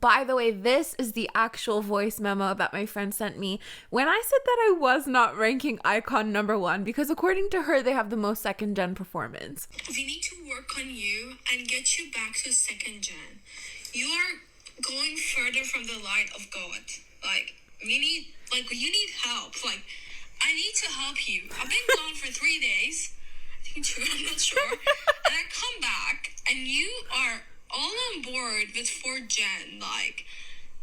By the way, this is the actual voice memo that my friend sent me when I said that I was not ranking iKON number 1 because according to her, they have the most second gen performance. We need to work on you and get you back to second gen. You are going further from the light of God. You need help. I need to help you. I've been gone for 3 days. I think 2, I'm not sure. And I come back and you are all on board with 4th gen.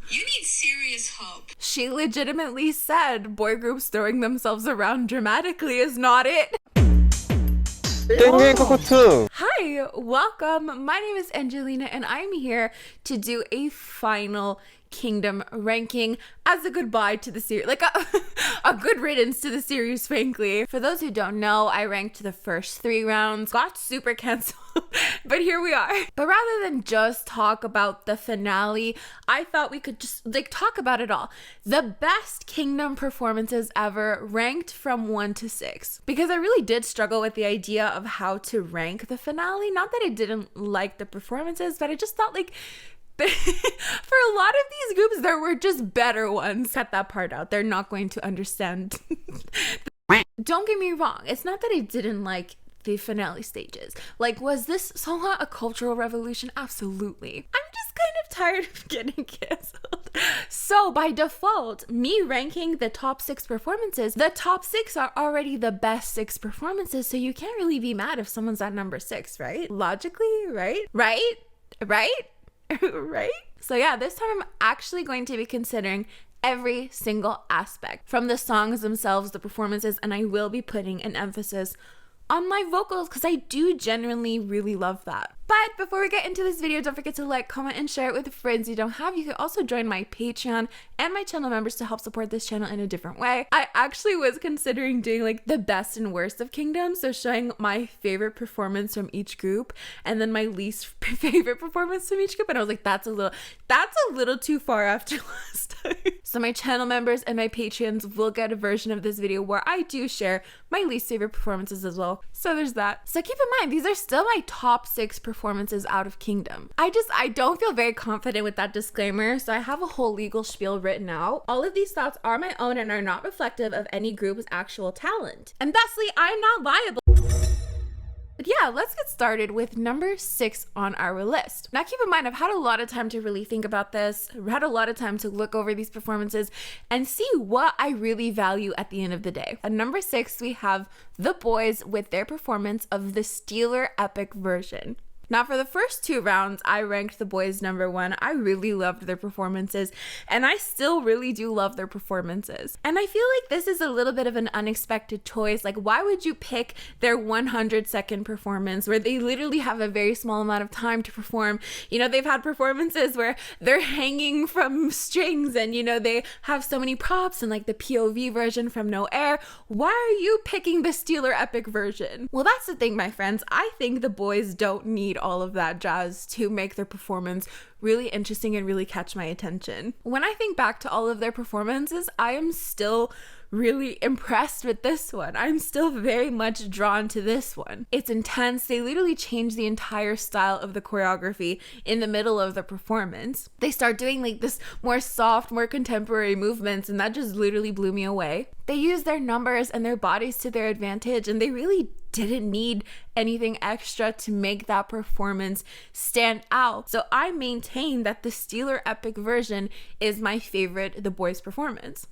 You need serious help. She legitimately said boy groups throwing themselves around dramatically is not it. Hi, welcome. My name is Angelina and I'm here to do a final Kingdom ranking as a goodbye to the series, a good riddance to the series, frankly. For those who don't know, I ranked the first 3 rounds, got super canceled, but here we are. But rather than just talk about the finale, I thought we could just talk about it all. The best Kingdom performances ever, ranked from 1 to 6. Because I really did struggle with the idea of how to rank the finale. Not that I didn't like the performances, but I just thought for a lot of these groups, there were just better ones. Cut that part out. They're not going to understand. Don't get me wrong. It's not that I didn't like the finale stages. Was this somewhat a cultural revolution? Absolutely. I'm just kind of tired of getting canceled. So by default, me ranking the top 6 performances, the top 6 are already the best 6 performances. So you can't really be mad if someone's at number 6, right? Logically, right? Right? So yeah, this time I'm actually going to be considering every single aspect from the songs themselves, the performances, and I will be putting an emphasis on my vocals because I do genuinely really love that. But before we get into this video, don't forget to like, comment, and share it with friends you don't have. You can also join my Patreon and my channel members to help support this channel in a different way. I actually was considering doing the best and worst of Kingdom, so showing my favorite performance from each group and then my least favorite performance from each group, and I was like, that's a little too far after last time. So my channel members and my Patreons will get a version of this video where I do share my least favorite performances as well. So there's that. So keep in mind, these are still my top 6 performances out of Kingdom. I don't feel very confident with that disclaimer, so I have a whole legal spiel written out. All of these thoughts are my own and are not reflective of any group's actual talent. And thusly, I'm not liable. But yeah, let's get started with number 6 on our list. Now keep in mind, I've had a lot of time to really think about this. I've had a lot of time to look over these performances and see what I really value at the end of the day. At number 6, we have the boys with their performance of the Steeler Epic version. Now, for the first 2 rounds, I ranked the boys number 1. I really loved their performances, and I still really do love their performances. And I feel like this is a little bit of an unexpected choice. Why would you pick their 100-second performance where they literally have a very small amount of time to perform? They've had performances where they're hanging from strings and, they have so many props and the POV version from No Air. Why are you picking the Steeler Epic version? Well, that's the thing, my friends. I think the boys don't need all of that jazz to make their performance really interesting and really catch my attention. When I think back to all of their performances, I am still really impressed with this one. I'm still very much drawn to this one. It's intense. They literally change the entire style of the choreography in the middle of the performance. They start doing this more soft, more contemporary movements, and that just literally blew me away. They use their numbers and their bodies to their advantage, and they really didn't need anything extra to make that performance stand out. So I maintain that the Steeler Epic version is my favorite The Boys performance.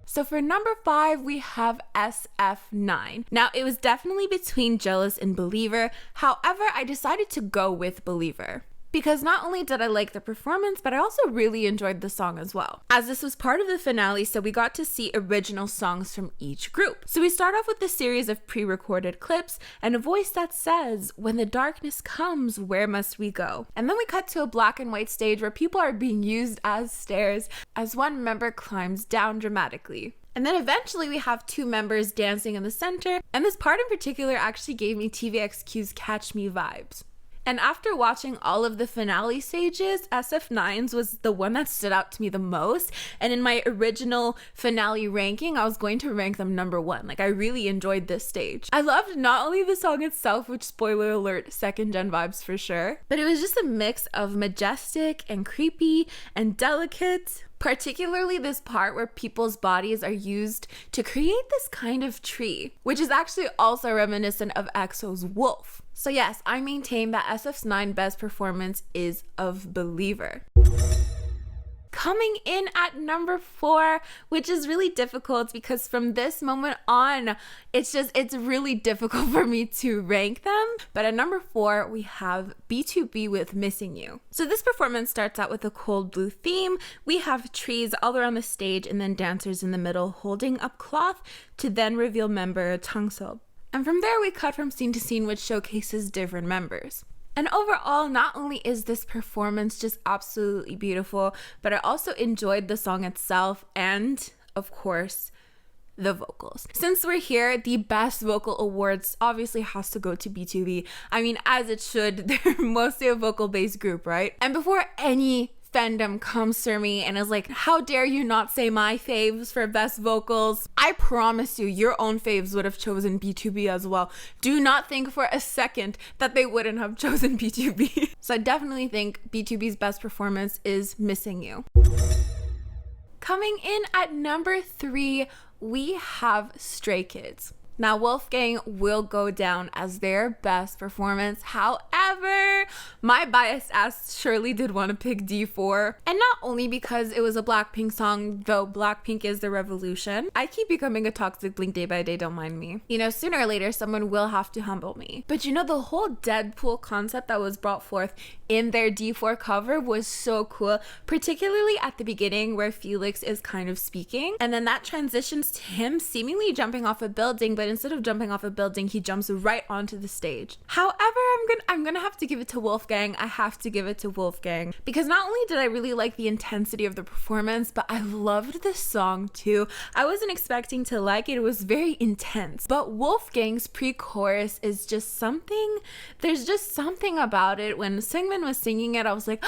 So for number 5, we have SF9. Now, it was definitely between Jealous and Believer. However, I decided to go with Believer, because not only did I like the performance, but I also really enjoyed the song as well, as this was part of the finale, so we got to see original songs from each group. So we start off with a series of pre-recorded clips and a voice that says, "When the darkness comes, where must we go?" And then we cut to a black and white stage where people are being used as stairs as one member climbs down dramatically. And then eventually we have 2 members dancing in the center, and this part in particular actually gave me TVXQ's Catch Me vibes. And after watching all of the finale stages, SF9's was the one that stood out to me the most. And in my original finale ranking, I was going to rank them number 1. Like, I really enjoyed this stage. I loved not only the song itself, which, spoiler alert, second gen vibes for sure, but it was just a mix of majestic and creepy and delicate. Particularly this part where people's bodies are used to create this kind of tree, which is actually also reminiscent of EXO's Wolf. So yes, I maintain that SF9's best performance is of Believer. Coming in at number 4, which is really difficult because from this moment on, it's really difficult for me to rank them. But at number 4, we have B2B with Missing You. So this performance starts out with a cold blue theme. We have trees all around the stage and then dancers in the middle holding up cloth to then reveal member Changseop. And from there, we cut from scene to scene, which showcases different members. And overall, not only is this performance just absolutely beautiful, but I also enjoyed the song itself and, of course, the vocals. Since we're here, the best vocal awards obviously has to go to B2B. I mean, as it should. They're mostly a vocal-based group, right? And before any fandom comes for me and is like, how dare you not say my faves for best vocals? I promise you, your own faves would have chosen B2B as well. Do not think for a second that they wouldn't have chosen B2B. So I definitely think B2B's best performance is Missing You. Coming in at number 3, we have Stray Kids. Now, Wolfgang will go down as their best performance. However, my biased ass surely did want to pick D4. And not only because it was a Blackpink song, though Blackpink is the revolution. I keep becoming a toxic Blink day by day, don't mind me. You know, sooner or later, someone will have to humble me. But you know, the whole Deadpool concept that was brought forth in their D4 cover was so cool, particularly at the beginning where Felix is kind of speaking. And then that transitions to him seemingly jumping off a building, but instead of jumping off a building, he jumps right onto the stage. However, I'm gonna have to give it to Wolfgang. I have to give it to Wolfgang because not only did I really like the intensity of the performance, but I loved the song too. I wasn't expecting to like it. It was very intense. But Wolfgang's pre-chorus is just something. There's just something about it. When Seungmin was singing it, I was like,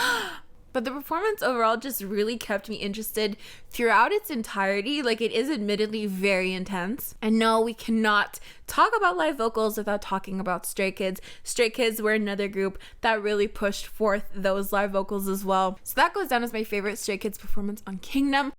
but the performance overall just really kept me interested throughout its entirety. Like, it is admittedly very intense. And no, we cannot talk about live vocals without talking about Stray Kids. Stray Kids were another group that really pushed forth those live vocals as well. So that goes down as my favorite Stray Kids performance on Kingdom.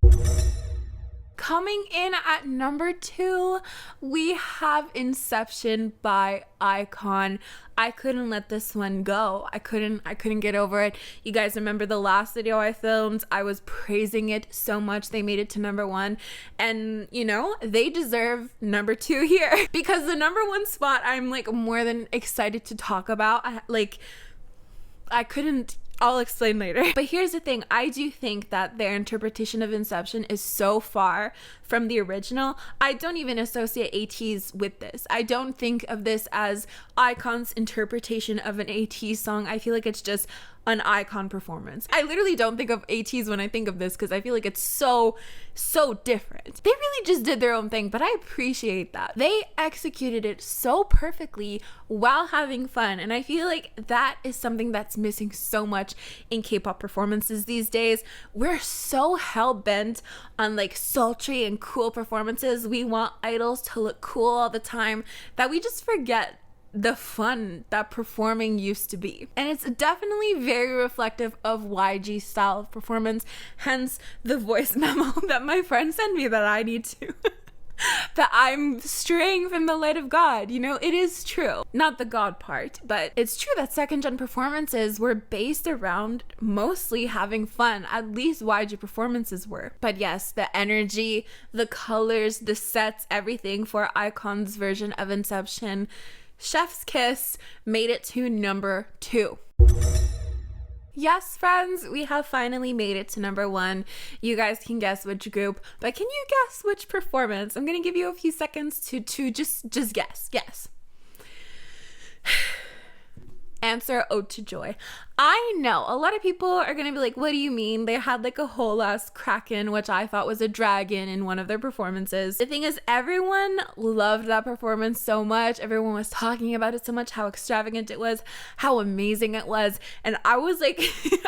Coming in at number 2, we have Inception by iKON. I couldn't let this one go. I couldn't get over it. You guys remember the last video I filmed? I was praising it so much. They made it to number 1. And, you know, they deserve number 2 here. Because the number 1 spot, I'm like more than excited to talk about. I'll explain later. But here's the thing. I do think that their interpretation of Inception is so far from the original. I don't even associate ATEEZ with this. I don't think of this as iKON's interpretation of an ATEEZ song. I feel like it's just an iKON performance. I literally don't think of ATEEZ when I think of this because I feel like it's so different. They really just did their own thing, but I appreciate that. They executed it so perfectly while having fun, and I feel like that is something that's missing so much in K-pop performances these days. We're so hell-bent on like sultry and cool performances. We want idols to look cool all the time that we just forget the fun that performing used to be. And it's definitely very reflective of YG's style of performance, hence the voice memo that my friend sent me that I need to that I'm straying from the light of God. You know, it is true. Not the God part, but it's true that second gen performances were based around mostly having fun. At least YG performances were. But yes, the energy, the colors, the sets, everything for iKON's version of Inception, chef's kiss, made it to number 2. Yes, friends, we have finally made it to number 1. You guys can guess which group, but can you guess which performance? I'm gonna give you a few seconds to just guess. Yes. Answer, Ode to Joy. I know a lot of people are gonna be like, what do you mean? They had like a whole ass kraken, which I thought was a dragon, in one of their performances. The thing is, everyone loved that performance so much. Everyone was talking about it so much, how extravagant it was, how amazing it was. And I was like,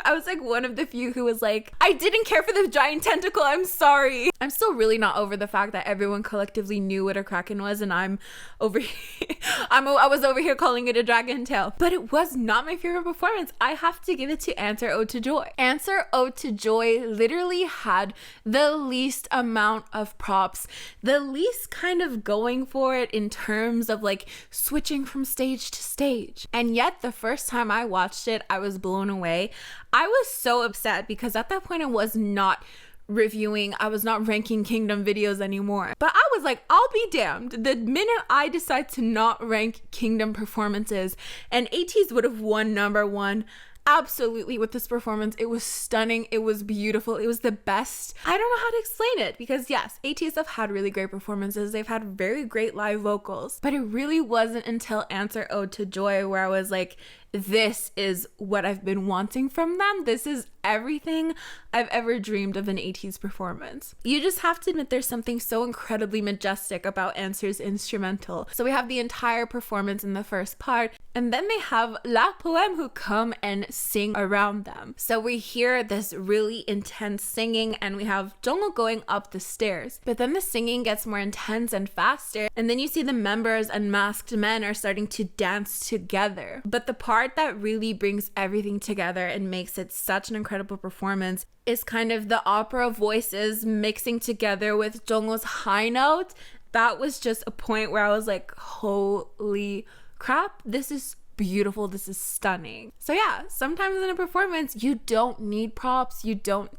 I was like one of the few who was like, I didn't care for the giant tentacle. I'm sorry. I'm still really not over the fact that everyone collectively knew what a kraken was, and I'm over here. I was over here calling it a dragon tail. But it was not my favorite performance. I have to give it to Answer, Ode to Joy. Answer, Ode to Joy literally had the least amount of props, the least kind of going for it in terms of like switching from stage to stage. And yet the first time I watched it, I was blown away. I was so upset because at that point I was not ranking Kingdom videos anymore. But I was like, I'll be damned. The minute I decide to not rank Kingdom performances, and ATEEZ would have won number one. Absolutely, with this performance. It was stunning. It was beautiful. It was the best. I don't know how to explain it because yes, ATEEZ have had really great performances. They've had very great live vocals, but it really wasn't until Answer, Ode to Joy where I was like, this is what I've been wanting from them. This is everything I've ever dreamed of an ATEEZ performance. You just have to admit there's something so incredibly majestic about Answer's instrumental. So we have the entire performance in the first part, and then they have La Poème who come and sing around them. So we hear this really intense singing, and we have Jungkook going up the stairs. But then the singing gets more intense and faster, and then you see the members and masked men are starting to dance together. But the part that really brings everything together and makes it such an incredible performance is kind of the opera voices mixing together with Jungkook's high note. That was just a point where I was like, holy crap, this is beautiful, this is stunning. So yeah, sometimes in a performance you don't need props, you don't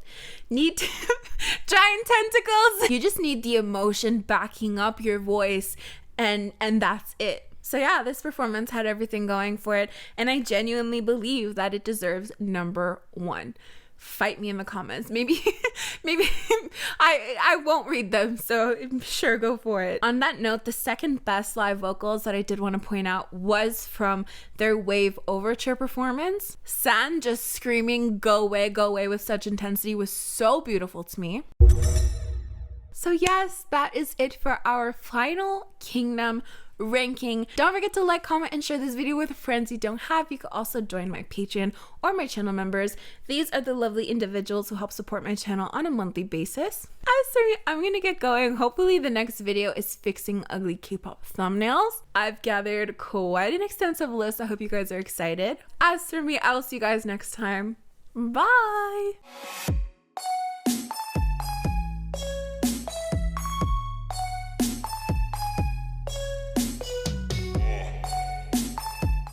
need giant tentacles, you just need the emotion backing up your voice, and that's it. So yeah, this performance had everything going for it, and I genuinely believe that it deserves number one. Fight me in the comments. Maybe I won't read them, so sure, go for it. On that note, the second best live vocals that I did want to point out was from their Wave Overture performance. San just screaming go away with such intensity was so beautiful to me. So yes, that is it for our final Kingdom ranking. Don't forget to like, comment, and share this video with friends you don't have. You can also join my Patreon or my channel members. These are the lovely individuals who help support my channel on a monthly basis. As for me, I'm gonna get going. Hopefully the next video is fixing ugly K-pop thumbnails. I've gathered quite an extensive list. I hope you guys are excited. As for me, I'll see you guys next time. Bye!